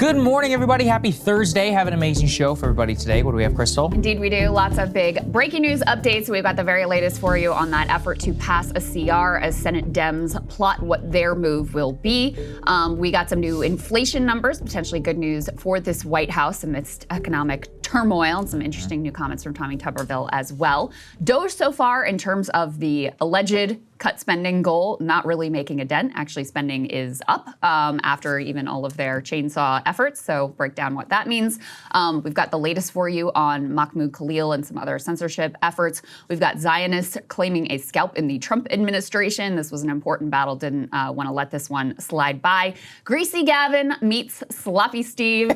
Good morning, everybody. Happy Thursday. Have an amazing show for everybody today. What do we have, Krystal? Indeed, we do. Lots of big breaking news updates. We've got the very latest for you on that effort to pass a CR as Senate Dems plot what their move will be. We got some new inflation numbers, potentially good news for this White House amidst economic turmoil, and some interesting new comments from Tommy Tuberville as well. DOGE so far, in terms of the alleged cut spending goal, not really making a dent. Actually, spending is up after even all of their chainsaw efforts. So break down what that means. We've got the latest for you on Mahmoud Khalil and some other censorship efforts. We've got Zionists claiming a scalp in the Trump administration. This was an important battle. Didn't want to let this one slide by. Greasy Gavin meets Sloppy Steve.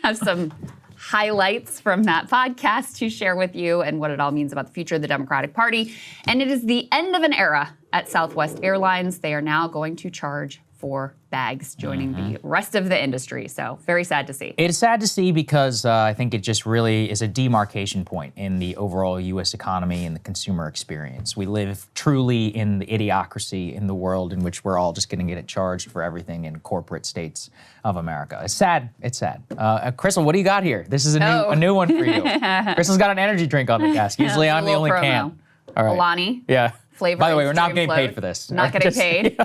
Have some highlights from that podcast to share with you and what it all means about the future of the Democratic Party. And it is the end of an era at Southwest Airlines. They are now going to charge for bags, joining the rest of the industry. So very sad to see. It's sad to see because I think it just really is a demarcation point in the overall U.S. economy and the consumer experience. We live truly in the idiocracy in the world in which we're all just going to get charged for everything in corporate states of America. It's sad. It's sad. Krystal, what do you got here? This is a new one for you. Krystal's got an energy drink on the desk. Usually I'm the only promo. can. All right. Alani. Yeah. Flavor. By the way, we're not getting paid for this. Not getting paid.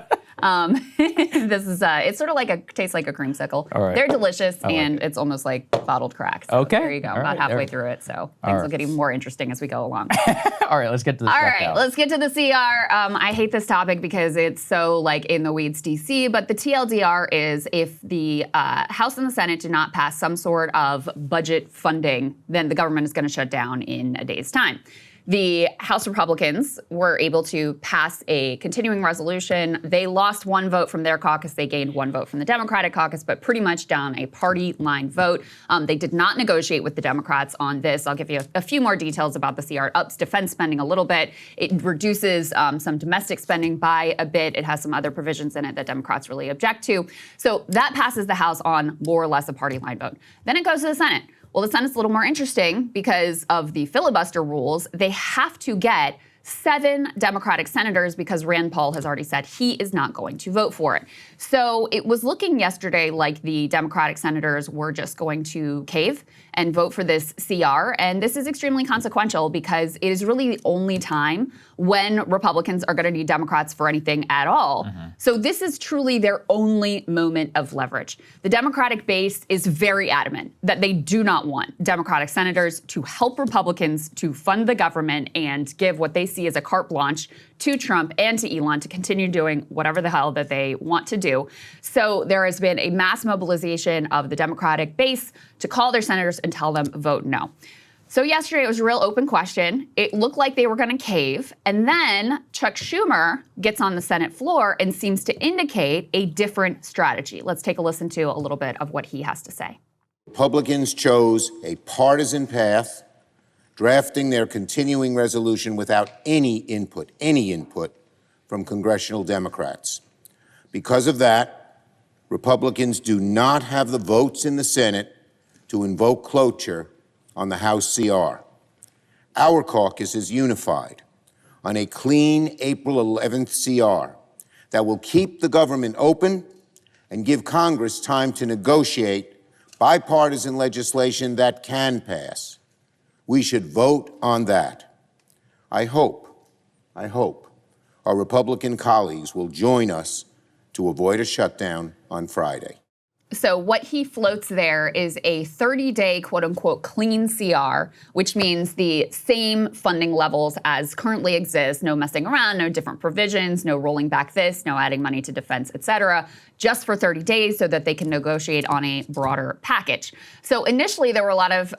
This is, it's sort of tastes like a creamsicle. All right. They're delicious, and it's almost like bottled crack. So okay. there you go. All About right. halfway through it, so things will get even more interesting as we go along. All right, let's get to the All shutdown. right, let's get to the CR. I hate this topic because it's so in the weeds DC, but the TLDR is if the House and the Senate do not pass some sort of budget funding, then the government is going to shut down in a day's time. The House Republicans were able to pass a continuing resolution. They lost one vote from their caucus. They gained one vote from the Democratic caucus, but pretty much down a party line vote. They did not negotiate with the Democrats on this. I'll give you a few more details about the CR. It ups defense spending a little bit. It reduces some domestic spending by a bit. It has some other provisions in it that Democrats really object to. So that passes the House on more or less a party line vote. Then it goes to the Senate. Well, the Senate's a little more interesting because of the filibuster rules. They have to get 7 Democratic senators because Rand Paul has already said he is not going to vote for it. So it was looking yesterday like the Democratic senators were just going to cave and vote for this CR. And this is extremely consequential because it is really the only time when Republicans are going to need Democrats for anything at all. So this is truly their only moment of leverage. The Democratic base is very adamant that they do not want Democratic senators to help Republicans to fund the government and give what they see as a carte blanche to Trump and to Elon to continue doing whatever the hell that they want to do. So there has been a mass mobilization of the Democratic base to call their senators and tell them vote no. So yesterday it was a real open question. It looked like they were going to cave. And then Chuck Schumer gets on the Senate floor and seems to indicate a different strategy. Let's take a listen to a little bit of what he has to say. Republicans chose a partisan path, drafting their continuing resolution without any input from congressional Democrats. Because of that, Republicans do not have the votes in the Senate to invoke cloture on the House CR. Our caucus is unified on a clean April 11th CR that will keep the government open and give Congress time to negotiate bipartisan legislation that can pass. We should vote on that. I hope our Republican colleagues will join us to avoid a shutdown on Friday. So what he floats there is a 30-day, quote-unquote, clean CR, which means the same funding levels as currently exist, no messing around, no different provisions, no rolling back this, no adding money to defense, et cetera, just for 30 days so that they can negotiate on a broader package. So initially, there were a lot of,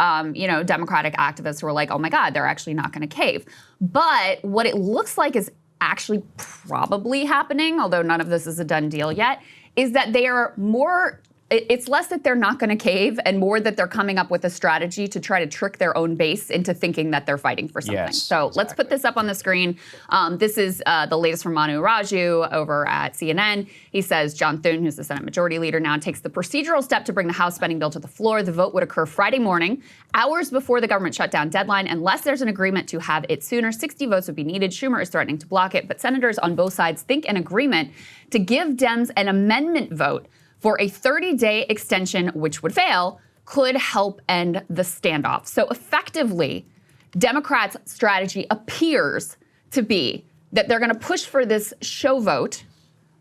Democratic activists who were like, oh my God, they're actually not going to cave. But what it looks like is actually probably happening, although none of this is a done deal yet, is that they are more it's less that they're not going to cave and more that they're coming up with a strategy to try to trick their own base into thinking that they're fighting for something. Yes, so Let's put this up on the screen. This is the latest from Manu Raju over at CNN. He says John Thune, who's the Senate Majority Leader now, takes the procedural step to bring the House spending bill to the floor. The vote would occur Friday morning, hours before the government shutdown deadline. Unless there's an agreement to have it sooner, 60 votes would be needed. Schumer is threatening to block it, but senators on both sides think an agreement to give Dems an amendment vote for a 30-day extension, which would fail, could help end the standoff. So effectively, Democrats' strategy appears to be that they're going to push for this show vote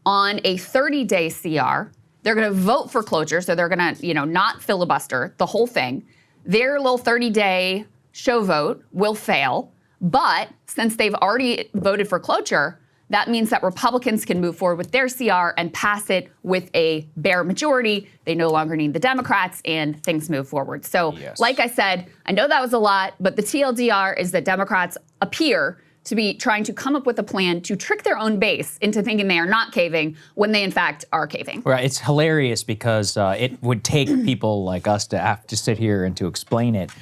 on a 30-day CR. They're going to vote for cloture, so they're going to, not filibuster the whole thing. Their little 30-day show vote will fail, but since they've already voted for cloture, that means that Republicans can move forward with their CR and pass it with a bare majority. They no longer need the Democrats, and things move forward. So, like I said, I know that was a lot, but the TLDR is that Democrats appear to be trying to come up with a plan to trick their own base into thinking they are not caving when they, in fact, are caving. Right. It's hilarious because it would take people like us to have to sit here and to explain it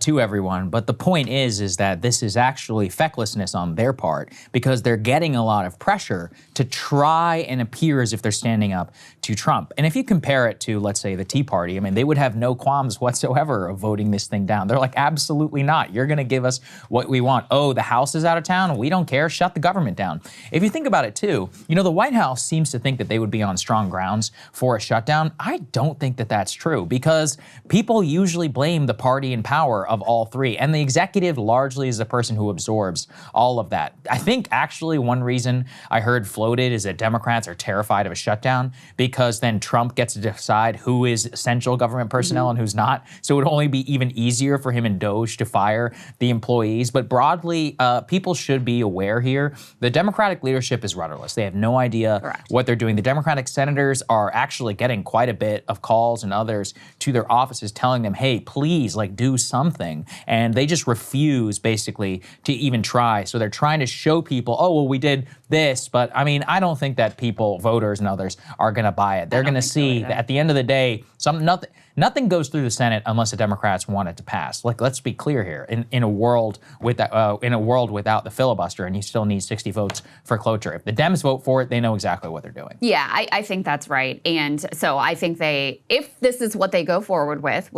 to everyone. But the point is that this is actually fecklessness on their part because they're getting a lot of pressure to try and appear as if they're standing up to Trump. And if you compare it to, let's say, the Tea Party, I mean, they would have no qualms whatsoever of voting this thing down. They're like, absolutely not. You're going to give us what we want. Oh, the House is out of town. We don't care. Shut the government down. If you think about it, too, the White House seems to think that they would be on strong grounds for a shutdown. I don't think that that's true because people usually blame the party in power of all three. And the executive largely is the person who absorbs all of that. I think actually one reason I heard floated is that Democrats are terrified of a shutdown because then Trump gets to decide who is essential government personnel and who's not. So it would only be even easier for him and Doge to fire the employees. But broadly, people should be aware here. The Democratic leadership is rudderless. They have no idea what they're doing. The Democratic senators are actually getting quite a bit of calls and others to their offices telling them, hey, please, do something. And they just refuse, basically, to even try. So they're trying to show people, oh, well, we did this. But, I mean, I don't think that people, voters and others, are going to buy it. They're going to see that at the end of the day, nothing goes through the Senate unless the Democrats want it to pass. Let's be clear here. In a world without the filibuster, and you still need 60 votes for cloture. If the Dems vote for it, they know exactly what they're doing. Yeah, I think that's right. And so I think if this is what they go forward with,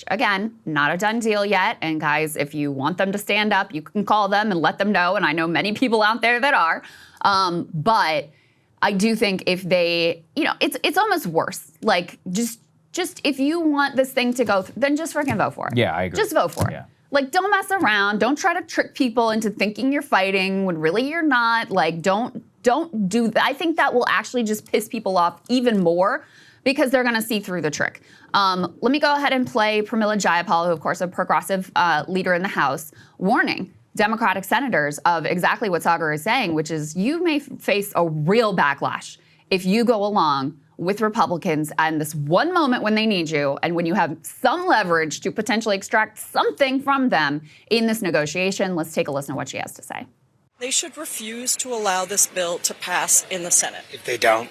again, not a done deal yet. And guys, if you want them to stand up, you can call them and let them know. And I know many people out there that are. But I do think if they, it's almost worse. Just if you want this thing to go, then just freaking vote for it. Yeah, I agree. Just vote for it. Yeah. Don't mess around. Don't try to trick people into thinking you're fighting when really you're not. Don't do that. I think that will actually just piss people off even more because they're going to see through the trick. Let me go ahead and play Pramila Jayapal, who, of course, a progressive leader in the House, warning Democratic senators of exactly what Saagar is saying, which is you may face a real backlash if you go along with Republicans and this one moment when they need you and when you have some leverage to potentially extract something from them in this negotiation. Let's take a listen to what she has to say. They should refuse to allow this bill to pass in the Senate. If they don't?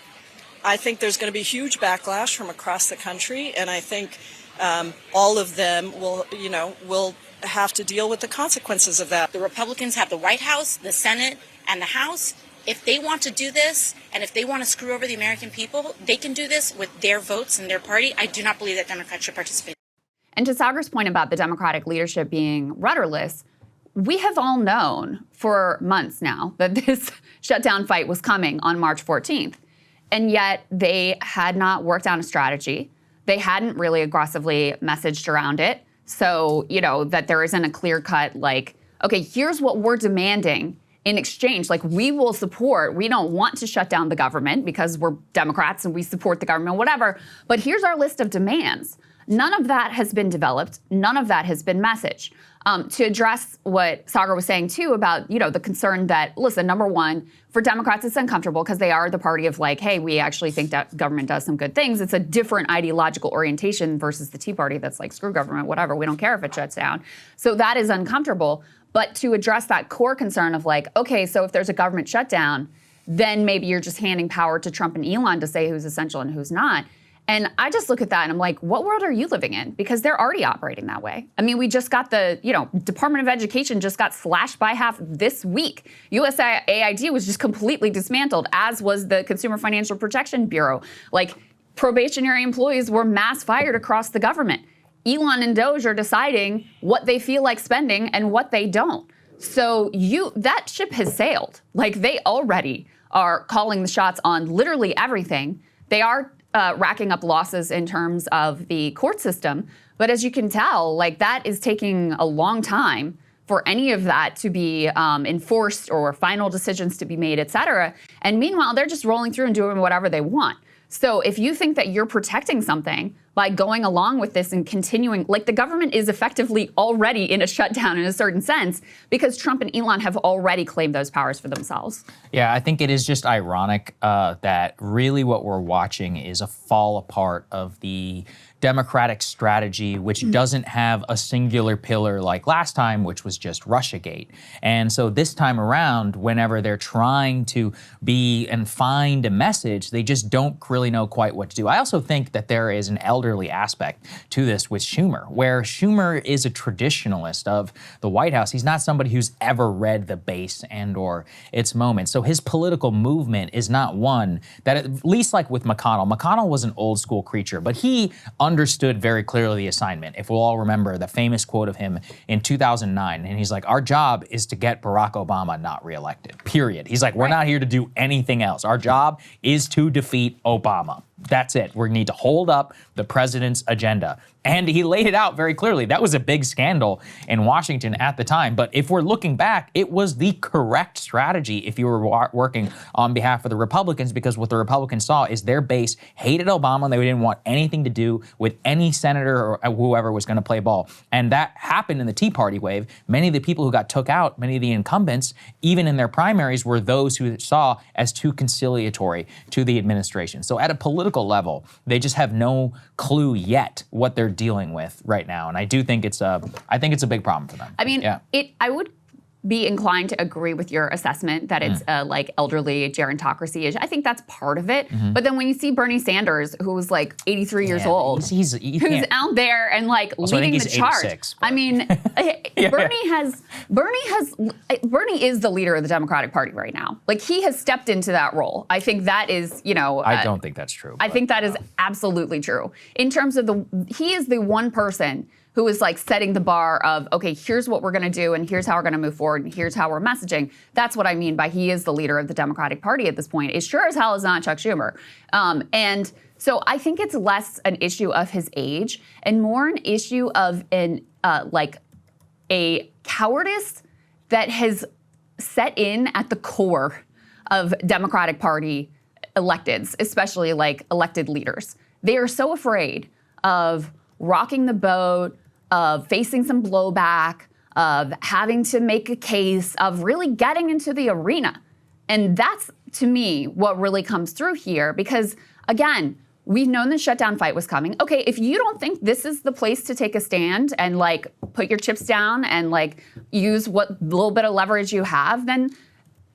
I think there's going to be huge backlash from across the country, and I think all of them will have to deal with the consequences of that. The Republicans have the White House, the Senate, and the House. If they want to do this, and if they want to screw over the American people, they can do this with their votes and their party. I do not believe that Democrats should participate. And to Saagar's point about the Democratic leadership being rudderless, we have all known for months now that this shutdown fight was coming on March 14th. And yet they had not worked out a strategy. They hadn't really aggressively messaged around it. So, that there isn't a clear cut, okay, here's what we're demanding in exchange. We will support, we don't want to shut down the government because we're Democrats and we support the government, whatever. But here's our list of demands. None of that has been developed. None of that has been messaged. To address what Saagar was saying, too, about, the concern that, listen, number one, for Democrats, it's uncomfortable because they are the party of hey, we actually think that government does some good things. It's a different ideological orientation versus the Tea Party that's screw government, whatever. We don't care if it shuts down. So that is uncomfortable. But to address that core concern of okay, so if there's a government shutdown, then maybe you're just handing power to Trump and Elon to say who's essential and who's not. And I just look at that and I'm like, what world are you living in? Because they're already operating that way. I mean, we just got the, Department of Education just got slashed by half this week. USAID was just completely dismantled, as was the Consumer Financial Protection Bureau. Probationary employees were mass fired across the government. Elon and Doge are deciding what they feel like spending and what they don't. So that ship has sailed. They already are calling the shots on literally everything. They are racking up losses in terms of the court system. But as you can tell, like that is taking a long time for any of that to be enforced or final decisions to be made, et cetera. And meanwhile, they're just rolling through and doing whatever they want. So if you think that you're protecting something by going along with this and continuing, like the government is effectively already in a shutdown in a certain sense because Trump and Elon have already claimed those powers for themselves. Yeah, I think it is just ironic that really what we're watching is a fall apart of the Democratic strategy, which doesn't have a singular pillar like last time, which was just Russiagate. And so this time around, whenever they're trying to be and find a message, they just don't really know quite what to do. I also think that there is an elderly aspect to this with Schumer, where Schumer is a traditionalist of the White House. He's not somebody who's ever read the base and or its moment. So his political movement is not one that, at least like with McConnell was an old school creature, but he understood very clearly the assignment. If we'll all remember the famous quote of him in 2009, and he's like, our job is to get Barack Obama not reelected, period. He's like, we're not here to do anything else. Our job is to defeat Obama. That's it. We need to hold up the president's agenda. And he laid it out very clearly. That was a big scandal in Washington at the time. But if we're looking back, it was the correct strategy if you were working on behalf of the Republicans, because what the Republicans saw is their base hated Obama. They didn't want anything to do with any senator or whoever was going to play ball. And that happened in the Tea Party wave. Many of the people who got took out, many of the incumbents, even in their primaries, were those who saw as too conciliatory to the administration. So at a political level, they just have no clue yet what they're dealing with right now, and I do think it's a big problem for them. I mean, I would be inclined to agree with your assessment that it's like elderly gerontocracy. I think that's part of it. But then when you see Bernie Sanders, who's like 83 years old, who's out there and like also, leading the charge. 86, I mean, Bernie is the leader of the Democratic Party right now. Like he has stepped into that role. I think that is, I don't think that's true. I think that is absolutely true. In terms of he is the one person who is like setting the bar of, okay, here's what we're going to do and here's how we're going to move forward and here's how we're messaging. That's what I mean by he is the leader of the Democratic Party at this point. It sure as hell is not Chuck Schumer. And so I think it's less an issue of his age and more an issue of a cowardice that has set in at the core of Democratic Party electeds, especially like elected leaders. They are so afraid of rocking the boat, of facing some blowback, of having to make a case, of really getting into the arena. And that's, to me, what really comes through here. Because, again, we've known the shutdown fight was coming. Okay, if you don't think this is the place to take a stand and, like, put your chips down and, like, use what little bit of leverage you have, then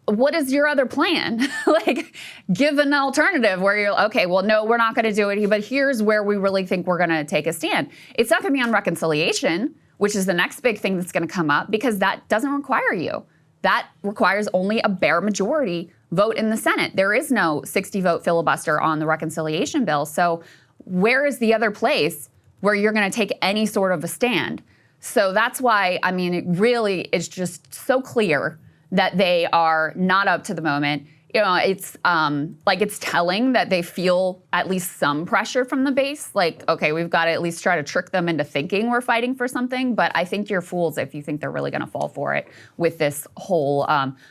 what is your other plan? Like, give an alternative where you're, okay, well, no, we're not going to do it, but here's where we really think we're going to take a stand. It's not going to be on reconciliation, which is the next big thing that's going to come up, because that doesn't require you. That requires only a bare majority vote in the Senate. There is no 60-vote filibuster on the reconciliation bill. So where is the other place where you're going to take any sort of a stand? So that's why, I mean, it really is just so clear that they are not up to the moment. It's it's telling that they feel at least some pressure from the base. Like, okay, we've got to at least try to trick them into thinking we're fighting for something. But I think you're fools if you think they're really going to fall for it with this whole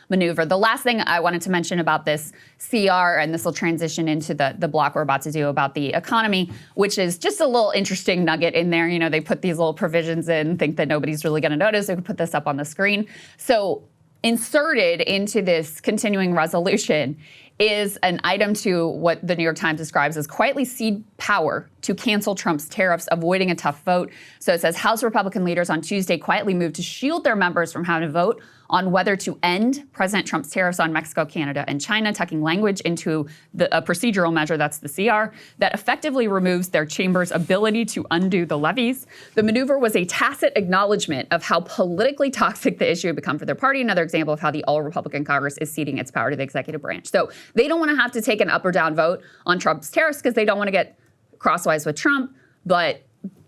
maneuver. The last thing I wanted to mention about this CR, and this will transition into the block we're about to do about the economy, which is just a little interesting nugget in there. They put these little provisions in, think that nobody's really going to notice. They could put this up on the screen. So inserted into this continuing resolution is an item to what the New York Times describes as quietly cede power to cancel Trump's tariffs, avoiding a tough vote. So it says House Republican leaders on Tuesday quietly moved to shield their members from having to vote on whether to end President Trump's tariffs on Mexico, Canada, and China, tucking language into a procedural measure, that's the CR, that effectively removes their chamber's ability to undo the levies. The maneuver was a tacit acknowledgement of how politically toxic the issue had become for their party, another example of how the all-Republican Congress is ceding its power to the executive branch. So they don't want to have to take an up or down vote on Trump's tariffs because they don't want to get crosswise with Trump, but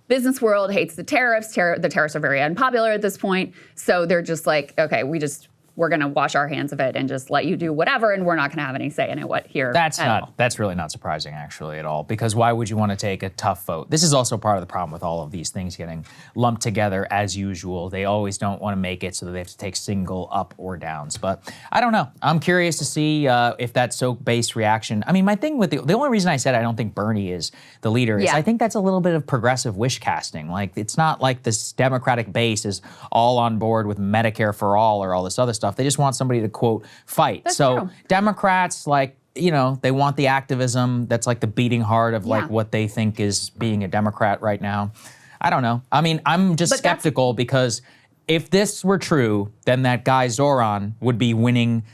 business world hates the tariffs. The tariffs are very unpopular at this point. So they're just like, okay, we're we're going to wash our hands of it and just let you do whatever, and we're not going to have any say in it That's really not surprising, actually, at all, because why would you want to take a tough vote? This is also part of the problem with all of these things getting lumped together as usual. They always don't want to make it so that they have to take single up or downs. But I don't know. I'm curious to see if that soap-based reaction. I mean, my thing with the only reason I said I don't think Bernie is the leader is I think that's a little bit of progressive wish casting. Like, it's not like this Democratic base is all on board with Medicare for all or all this other stuff. They just want somebody to, quote, fight. That's so true. Democrats, like, you know, they want the activism. That's like the beating heart of like what they think is being a Democrat right now. I don't know. I mean, I'm just skeptical because if this were true, then that guy Zoran would be winning,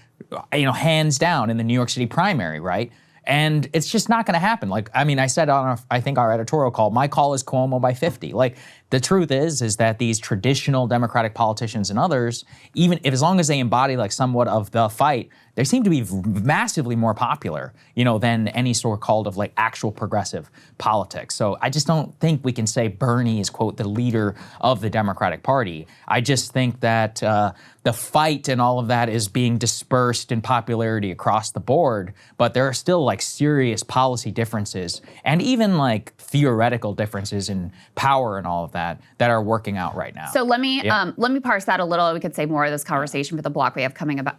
you know, hands down in the New York City primary, right? And it's just not going to happen. Like, I mean, I said on I think our editorial call, my call is Cuomo by 50. Like, the truth is that these traditional Democratic politicians and others, even if as long as they embody like somewhat of the fight, they seem to be massively more popular, you know, than any sort called of like actual progressive politics. So I just don't think we can say Bernie is, quote, the leader of the Democratic Party. I just think that the fight and all of that is being dispersed in popularity across the board, but there are still like serious policy differences and even like theoretical differences in power and all of that are working out right now. So let me parse that a little. We could say more of this conversation for the block we have coming up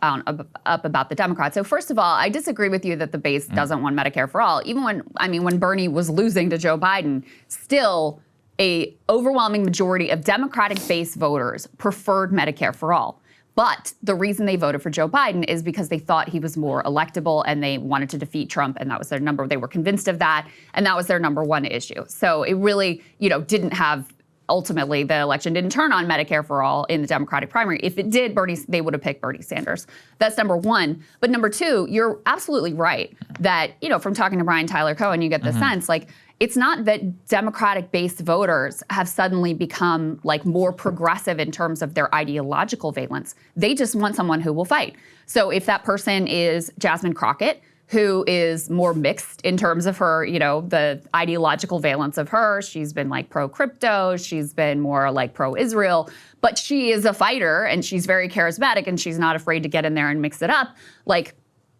about the Democrats. So first of all, I disagree with you that the base doesn't want Medicare for all. Even when Bernie was losing to Joe Biden, still a overwhelming majority of Democratic base voters preferred Medicare for all. But the reason they voted for Joe Biden is because they thought he was more electable and they wanted to defeat Trump, and that was their they were convinced of that, and that was their number one issue. So it really, didn't have, ultimately, the election didn't turn on Medicare for all in the Democratic primary. If it did, they would have picked Bernie Sanders. That's number one. But number two, you're absolutely right that, from talking to Brian Tyler Cohen, you get the sense, like, it's not that Democratic-based voters have suddenly become like more progressive in terms of their ideological valence. They just want someone who will fight. So if that person is Jasmine Crockett, who is more mixed in terms of her, the ideological valence of her, she's been like pro-crypto, she's been more like pro-Israel, but she is a fighter and she's very charismatic and she's not afraid to get in there and mix it up. Like,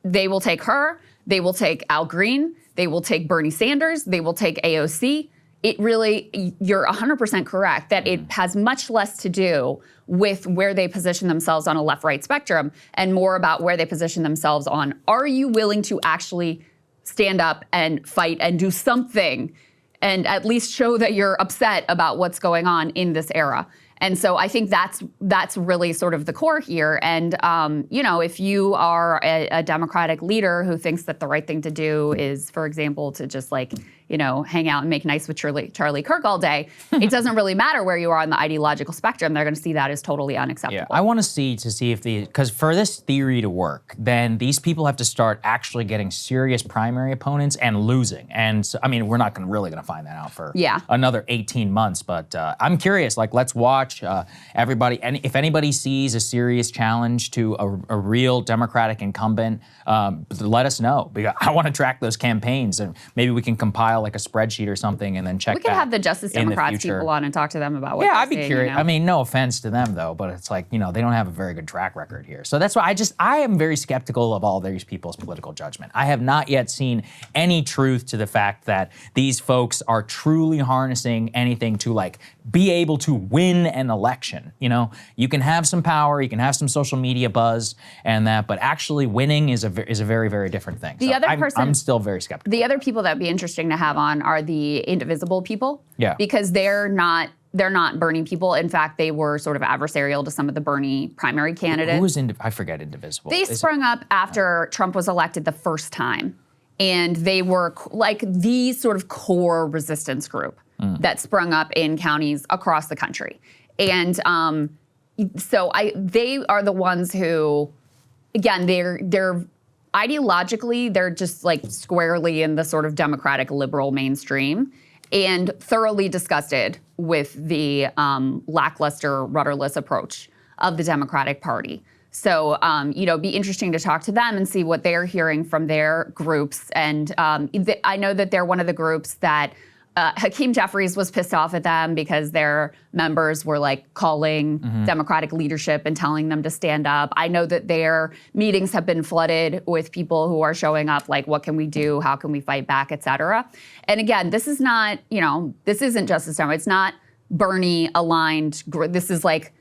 they will take her, they will take Al Green, they will take Bernie Sanders, they will take AOC. It really, you're 100% correct that it has much less to do with where they position themselves on a left-right spectrum and more about where they position themselves on, are you willing to actually stand up and fight and do something and at least show that you're upset about what's going on in this era? And so I think that's really sort of the core here. And, if you are a Democratic leader who thinks that the right thing to do is, for example, to just hang out and make nice with Charlie Kirk all day, it doesn't really matter where you are on the ideological spectrum. They're going to see that as totally unacceptable. Yeah, I want to see if because for this theory to work, then these people have to start actually getting serious primary opponents and losing. And so, I mean, we're not really going to find that out for another 18 months. But I'm curious, let's watch everybody. And if anybody sees a serious challenge to a real Democratic incumbent, let us know. Because I want to track those campaigns and maybe we can compile like a spreadsheet or something and then check. We could have the Justice Democrats people on and talk to them about what they're I'd be seeing, curious. I mean, no offense to them though, but it's like, they don't have a very good track record here. So that's why I am very skeptical of all these people's political judgment. I have not yet seen any truth to the fact that these folks are truly harnessing anything to like be able to win an election. You can have some power, you can have some social media buzz and that, but actually winning is a very, very different thing. I'm still very skeptical. The other people that'd be interesting to have on are the indivisible people. Yeah. Because they're not Bernie people. In fact, they were sort of adversarial to some of the Bernie primary candidates. Who was I forget indivisible. They sprung up after Trump was elected the first time. And they were like the sort of core resistance group that sprung up in counties across the country. And so they are the ones who, again, they're ideologically, they're just like squarely in the sort of Democratic liberal mainstream and thoroughly disgusted with the lackluster, rudderless approach of the Democratic Party. So, be interesting to talk to them and see what they're hearing from their groups. And I know that they're one of the groups that Hakeem Jeffries was pissed off at them because their members were like calling Democratic leadership and telling them to stand up. I know that their meetings have been flooded with people who are showing up like, what can we do? How can we fight back, et cetera. And again, this is not, this isn't Justice Demo. It's not Bernie aligned. This is like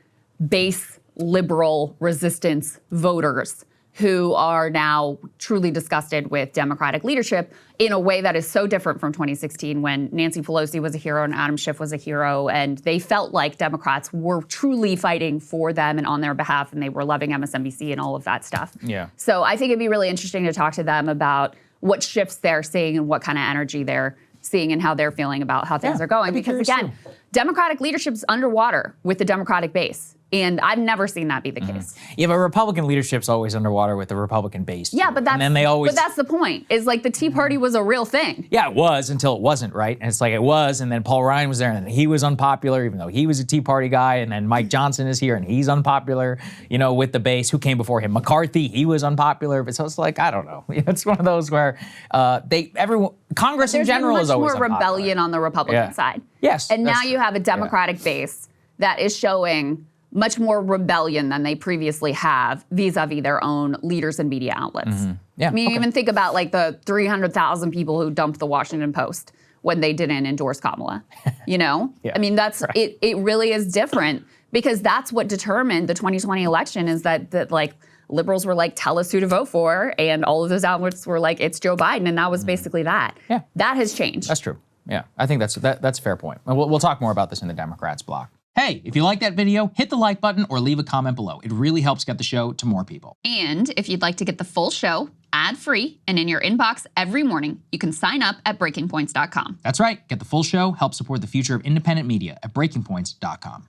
base liberal resistance voters who are now truly disgusted with Democratic leadership in a way that is so different from 2016 when Nancy Pelosi was a hero and Adam Schiff was a hero, and they felt like Democrats were truly fighting for them and on their behalf, and they were loving MSNBC and all of that stuff. Yeah. So I think it'd be really interesting to talk to them about what shifts they're seeing and what kind of energy they're seeing and how they're feeling about how things are going. Because again, Democratic leadership is underwater with the Democratic base. And I've never seen that be the case. Yeah, but Republican leadership's always underwater with the Republican base. Yeah, but that's, and then they always, but that's the point, is like the Tea Party was a real thing. Yeah, it was until it wasn't, right? And it's like it was, and then Paul Ryan was there, and he was unpopular, even though he was a Tea Party guy, and then Mike Johnson is here, and he's unpopular, with the base. Who came before him? McCarthy, he was unpopular. But so it's like, I don't know. It's one of those where Congress in general is always There's more unpopular. rebellion on the Republican side. Yes. And now you have a Democratic base that is showing much more rebellion than they previously have vis-a-vis their own leaders and media outlets. Yeah, I mean, even think about like the 300,000 people who dumped the Washington Post when they didn't endorse Kamala, Yeah. I mean, that's right. It really is different because that's what determined the 2020 election is that like liberals were like, tell us who to vote for. And all of those outlets were like, it's Joe Biden. And that was basically that. Yeah. That has changed. That's true. Yeah, I think that's a fair point. And we'll talk more about this in the Democrats block. Hey, if you like that video, hit the like button or leave a comment below. It really helps get the show to more people. And if you'd like to get the full show ad-free and in your inbox every morning, you can sign up at breakingpoints.com. That's right. Get the full show, help support the future of independent media at breakingpoints.com.